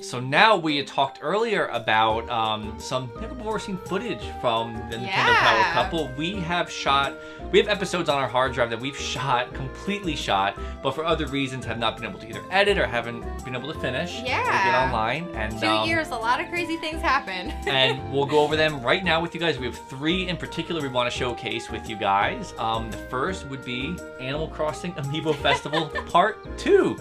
So now we had talked earlier about some never-before-seen footage from the Nintendo Power Couple. We have episodes on our hard drive that we've completely shot, but for other reasons have not been able to either edit or haven't been able to finish or get online. And 2 years, a lot of crazy things happen. And we'll go over them right now with you guys. We have 3 in particular we want to showcase with you guys. The first would be Animal Crossing Amiibo Festival Part 2,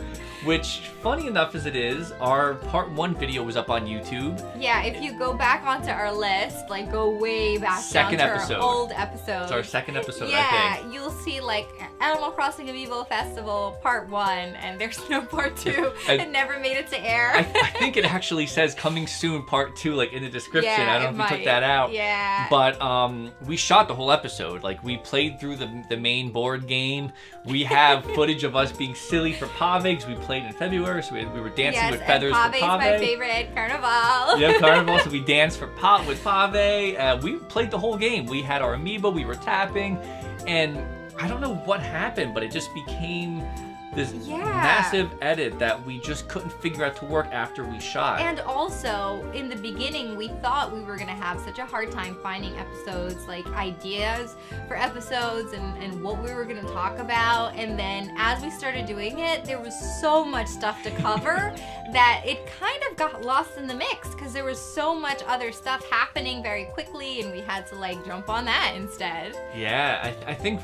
which, funny enough as it is, our Part 1 video was up on YouTube. Yeah, if you go back onto our list, like go way back down to our old episode. It's our second episode, I think. Yeah, you'll see like Animal Crossing Amiibo Festival Part 1, and there's no Part 2. It never made it to air. I think it actually says coming soon Part 2 like in the description. Yeah, I don't know if we took that out. Yeah. But we shot the whole episode. Like we played through the main board game. We have footage of us being silly for Pavigs. We played in February, so we were dancing with feathers for Pave. My favorite carnival. Yeah, carnival. So we danced with Pave. We played the whole game. We had our amiibo. We were tapping, and I don't know what happened, but it just became this massive edit that we just couldn't figure out to work after we shot. And also, in the beginning, we thought we were going to have such a hard time finding episodes, like ideas for episodes and what we were going to talk about. And then as we started doing it, there was so much stuff to cover that it kind of got lost in the mix because there was so much other stuff happening very quickly, and we had to like jump on that instead. Yeah, I think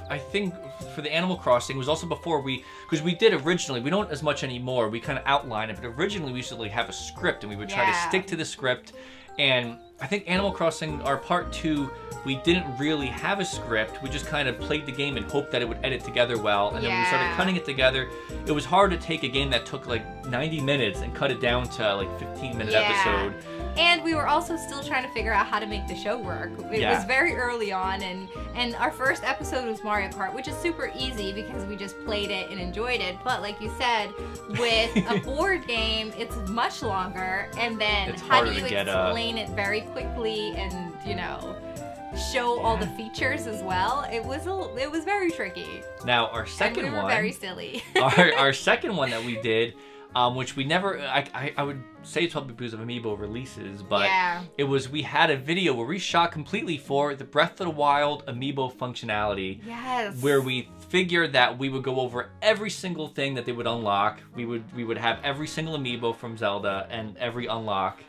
for the Animal Crossing it was also before because we did originally, we don't as much anymore, we kind of outline it, but originally we used to like have a script and we would try to stick to the script. And I think Animal Crossing, our Part 2, we didn't really have a script. We just kind of played the game and hoped that it would edit together well. And then when we started cutting it together, it was hard to take a game that took like 90 minutes and cut it down to like 15-minute episode. And we were also still trying to figure out how to make the show work. It was very early on, and our first episode was Mario Kart, which is super easy because we just played it and enjoyed it. But like you said, with a board game, it's much longer, and then how do you explain it very quickly and, you know, show all the features as well? It was very tricky. Now our second and we were very silly. our second one that we did, which we never, I would say it's probably because of Amiibo releases, but we had a video where we shot completely for the Breath of the Wild Amiibo functionality. Yes. Where we figured that we would go over every single thing that they would unlock. We would have every single Amiibo from Zelda and every unlock.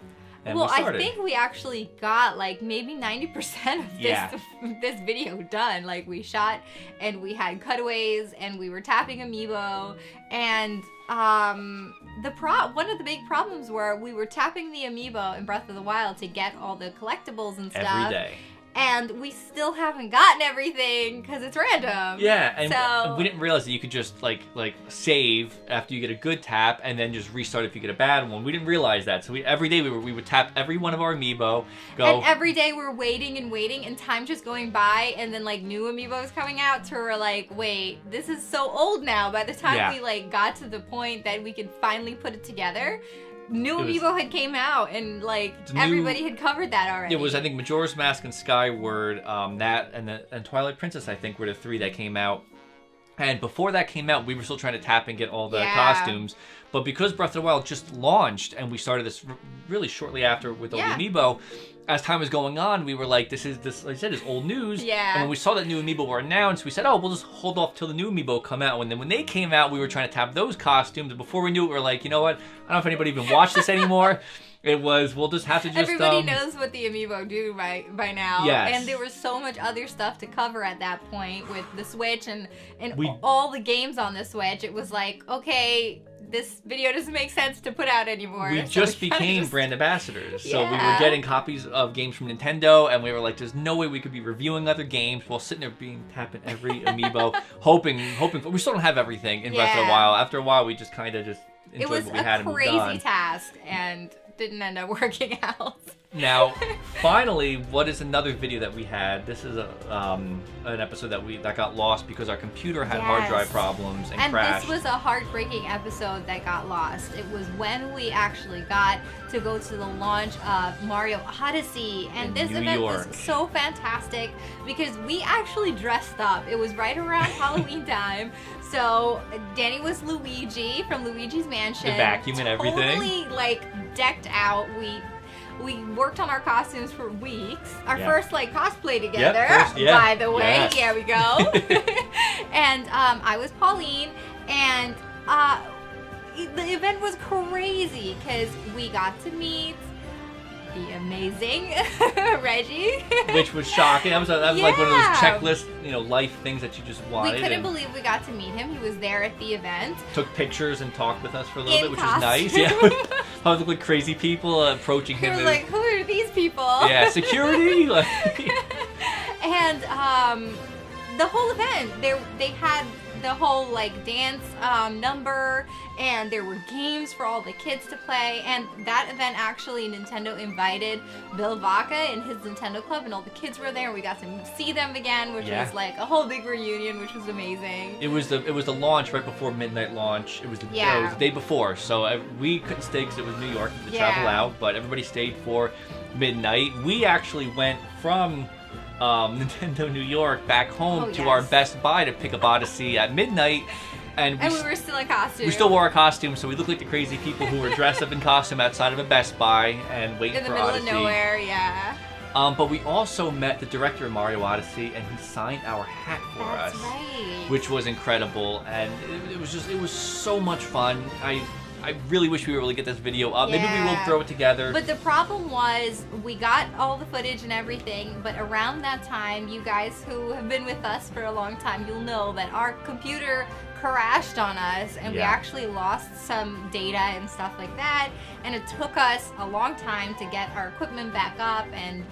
And I think we actually got like maybe 90% of this video done. Like we shot and we had cutaways and we were tapping Amiibo, and one of the big problems were we were tapping the Amiibo in Breath of the Wild to get all the collectibles and stuff. Every day. And we still haven't gotten everything because it's random. Yeah, and we didn't realize that you could just like save after you get a good tap and then just restart if you get a bad one. We didn't realize that. So every day we would tap every one of our Amiibo, and every day we're waiting and time just going by, and then like new Amiibos coming out, so we're like, wait, this is so old now. By the time we like got to the point that we could finally put it together, new Amiibo had came out, and like everybody had covered that already. It was, I think, Majora's Mask and Skyward, that and Twilight Princess, I think, were the 3 that came out. And before that came out, we were still trying to tap and get all the costumes. But because Breath of the Wild just launched, and we started this really shortly after with all the Amiibo, as time was going on, we were like, this, like I said, is old news. Yeah. And when we saw that new Amiibo were announced, we said, oh, we'll just hold off till the new Amiibo come out. And then when they came out, we were trying to tap those costumes. And before we knew it, we were like, you know what? I don't know if anybody even watched this anymore. It was, we'll just have to just... Everybody knows what the Amiibo do by now. Yes. And there was so much other stuff to cover at that point with the Switch and all the games on the Switch. It was like, okay, this video doesn't make sense to put out anymore. We just became brand ambassadors. So we were getting copies of games from Nintendo, and we were like, there's no way we could be reviewing other games while sitting there tapping every Amiibo, hoping. We still don't have everything in Breath of the Wild. After a while, we just kind of just enjoyed what we had and moved on. It was a crazy task, and didn't end up working out. Now, finally, what is another video that we had? This is an episode that got lost because our computer had hard drive problems and crashed. And this was a heartbreaking episode that got lost. It was when we actually got to go to the launch of Mario Odyssey, and this event was so fantastic because we actually dressed up. It was right around Halloween time. So Danny was Luigi from Luigi's Mansion. The vacuum and everything. Totally like decked out. We worked on our costumes for weeks. Our first like cosplay together, by the way. Yeah, we go. And I was Pauline, and the event was crazy because we got to meet the amazing Reggie, which was shocking. That was like one of those checklist, life things that you just wanted. We couldn't believe we got to meet him. He was there at the event. Took pictures and talked with us for a little bit, which was nice. Yeah, probably looked like crazy people approaching him. We were like, who are these people? Yeah, security. And the whole event, they had the whole like dance number, and there were games for all the kids to play. And that event actually, Nintendo invited Bill Vaca and his Nintendo Club, and all the kids were there, and we got to see them again, which was like a whole big reunion, which was amazing. It was the launch right before midnight launch. It was the day before, so we couldn't stay because it was New York to travel out, but everybody stayed for midnight. We actually went from Nintendo New York back home to our Best Buy to pick up Odyssey at midnight. And we were still in costume. We still wore our costumes, so we looked like the crazy people who were dressed up in costume outside of a Best Buy and waiting for Odyssey. In the middle of nowhere, yeah. But we also met the director of Mario Odyssey, and he signed our hat for us. That's right. Which was incredible, and it was so much fun. I really wish we were able to get this video up. Maybe we will throw it together. But the problem was we got all the footage and everything, but around that time, you guys who have been with us for a long time, you'll know that our computer crashed on us, and we actually lost some data and stuff like that, and it took us a long time to get our equipment back up, and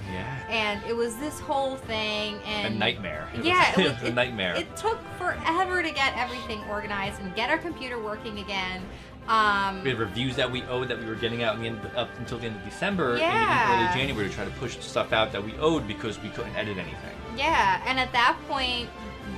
it was this whole thing, and a nightmare. It was a nightmare. It took forever to get everything organized and get our computer working again. We had reviews that we owed that we were getting out up until the end of December and early January to try to push stuff out that we owed because we couldn't edit anything. Yeah, and at that point,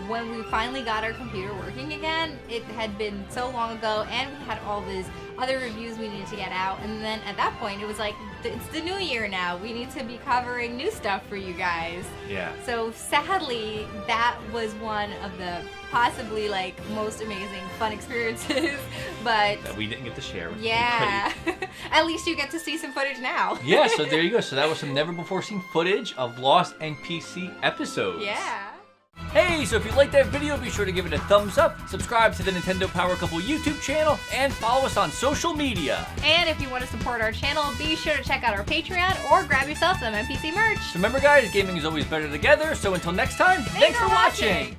when we finally got our computer working again, it had been so long ago, and we had all these other reviews we needed to get out, and then at that point, it was like, it's the new year now. We need to be covering new stuff for you guys. Yeah. So sadly, that was one of the possibly like most amazing fun experiences, but that we didn't get to share with At least you get to see some footage now. Yeah, so there you go. So that was some never before seen footage of Lost NPC episodes. Yeah. Hey, so if you liked that video, be sure to give it a thumbs up, subscribe to the Nintendo Power Couple YouTube channel, and follow us on social media. And if you want to support our channel, be sure to check out our Patreon or grab yourself some NPC merch. So remember guys, gaming is always better together, so until next time, thanks for watching!